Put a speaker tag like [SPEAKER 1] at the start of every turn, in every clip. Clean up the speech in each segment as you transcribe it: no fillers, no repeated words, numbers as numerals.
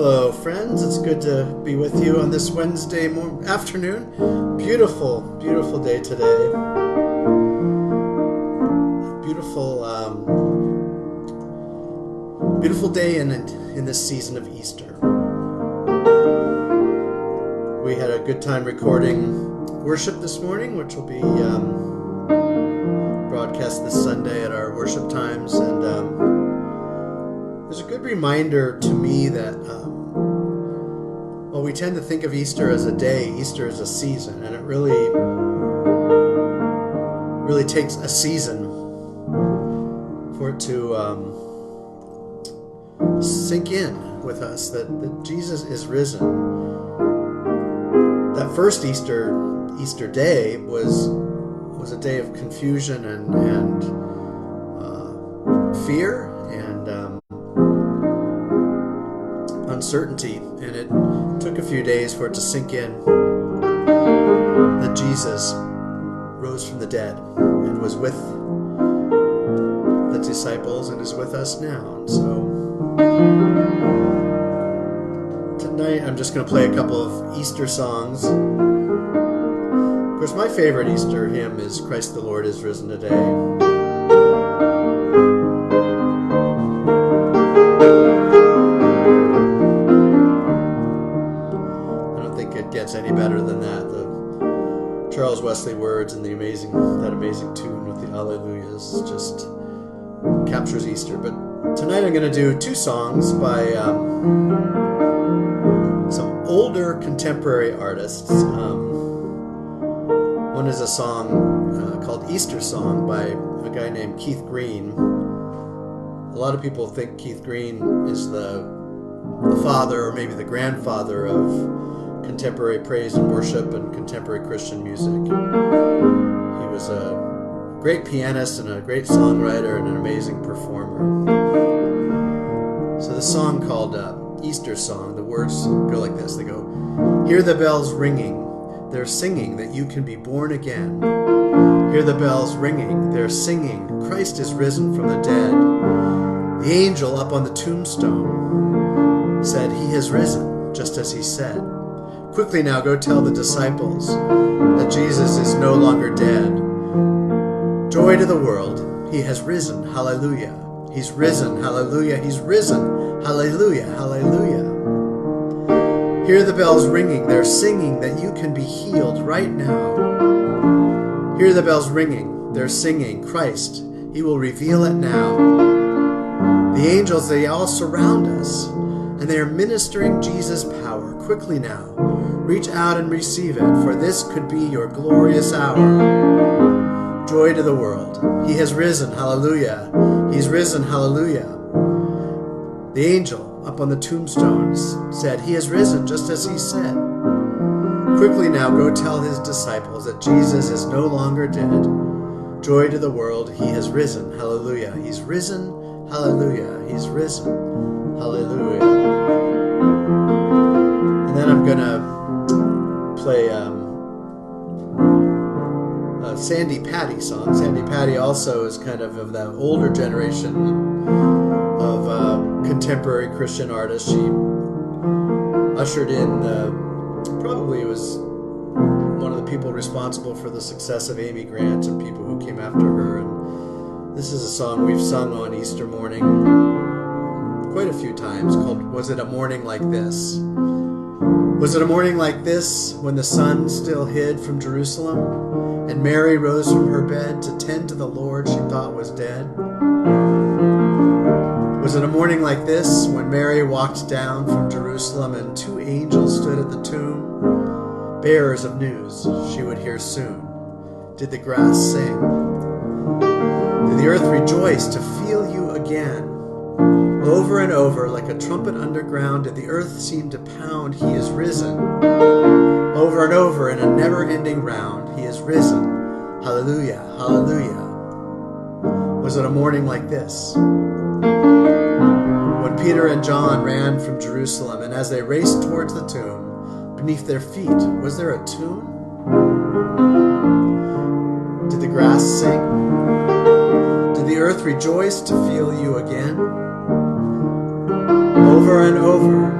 [SPEAKER 1] Hello, friends. It's good to be with you on this Wednesday afternoon. Beautiful, beautiful day today. Beautiful, beautiful day in this season of Easter. We had a good time recording worship this morning, which will be broadcast this Sunday at our worship times, and there's a good reminder to me that we tend to think of Easter as a day. Easter is a season, and it really takes a season for it to sink in with us that Jesus is risen. That first Easter day was a day of confusion and fear and uncertainty, and it took a few days for it to sink in that Jesus rose from the dead and was with the disciples and is with us now. And so tonight I'm just going to play a couple of Easter songs. Of course, my favorite Easter hymn is Christ the Lord is Risen Today. Gets any better than that. The Charles Wesley words and that amazing tune with the Alleluias just captures Easter. But tonight I'm going to do two songs by some older contemporary artists. One is a song called Easter Song by a guy named Keith Green. A lot of people think Keith Green is the father or maybe the grandfather of contemporary praise and worship and contemporary Christian music. He was a great pianist and a great songwriter and an amazing performer. So this song called Easter Song, the words go like this. They go, "Hear the bells ringing, they're singing that you can be born again. Hear the bells ringing, they're singing, Christ is risen from the dead. The angel up on the tombstone said he has risen, just as he said. Quickly now go tell the disciples that Jesus is no longer dead. Joy to the world, he has risen, hallelujah. He's risen, hallelujah, he's risen, hallelujah, hallelujah. Hear the bells ringing, they're singing that you can be healed right now. Hear the bells ringing, they're singing, Christ, he will reveal it now. The angels, they all surround us, and they are ministering Jesus' power. Quickly now, reach out and receive it, for this could be your glorious hour. Joy to the world. He has risen, hallelujah. He's risen, hallelujah. The angel up on the tombstones said, he has risen just as he said. Quickly now go tell his disciples that Jesus is no longer dead. Joy to the world. He has risen, hallelujah. He's risen, hallelujah. He's risen, hallelujah. And then I'm going to play a Sandy Patty song. Sandy Patty also is kind of that older generation of contemporary Christian artists. She ushered in, probably was one of the people responsible for the success of Amy Grant and people who came after her. And this is a song we've sung on Easter morning quite a few times called Was It a Morning Like This? Was it a morning like this when the sun still hid from Jerusalem and Mary rose from her bed to tend to the Lord she thought was dead? Was it a morning like this when Mary walked down from Jerusalem and two angels stood at the tomb, bearers of news she would hear soon? Did the grass sing? Did the earth rejoice to feel you again? Over and over, like a trumpet underground, did the earth seem to pound, he is risen. Over and over in a never-ending round, he is risen. Hallelujah, hallelujah. Was it a morning like this? When Peter and John ran from Jerusalem, and as they raced towards the tomb, beneath their feet, was there a tune? Did the grass sing? Did the earth rejoice to feel you again? Over and over,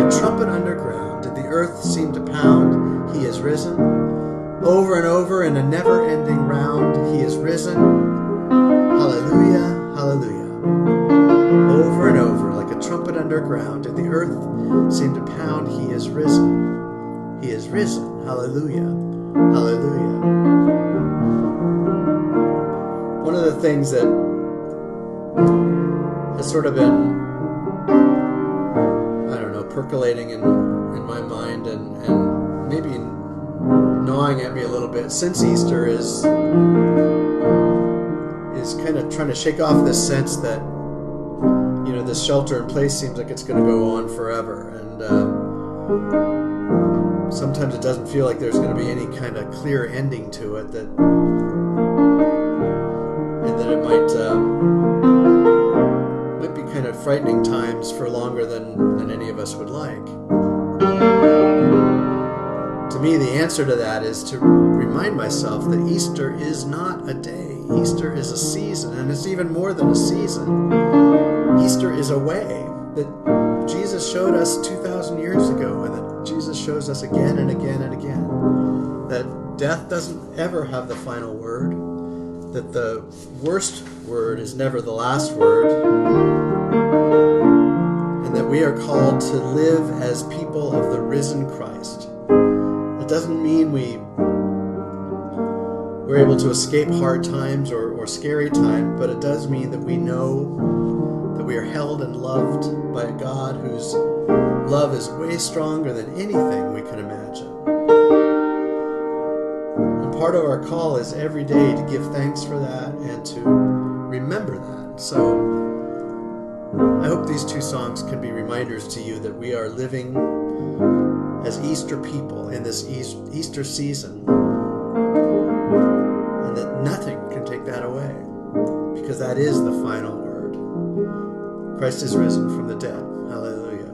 [SPEAKER 1] a trumpet underground did the earth seem to pound. He is risen. Over and over in a never-ending round, he is risen. Hallelujah, hallelujah. Over and over, like a trumpet underground, did the earth seem to pound. He is risen. He is risen. Hallelujah, hallelujah. One of the things that has sort of been, percolating in my mind and maybe gnawing at me a little bit since Easter is kind of trying to shake off this sense that this shelter in place seems like it's going to go on forever, and sometimes it doesn't feel like there's going to be any kind of clear ending to it, and that it might be kind of frightening times for longer than any of us would like. To me, the answer to that is to remind myself that Easter is not a day. Easter is a season, and it's even more than a season. Easter is a way that Jesus showed us 2,000 years ago, and that Jesus shows us again and again and again. That death doesn't ever have the final word, that the worst word is never the last word, and that we are called to live as people of the risen Christ. It doesn't mean we're able to escape hard times or scary times, but it does mean that we know that we are held and loved by a God whose love is way stronger than anything we can imagine. And part of our call is every day to give thanks for that and to remember that. So I hope these two songs can be reminders to you that we are living as Easter people in this Easter season, and that nothing can take that away, because that is the final word. Christ is risen from the dead. Hallelujah.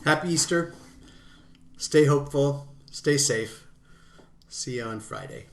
[SPEAKER 1] Happy Easter. Stay hopeful. Stay safe. See you on Friday.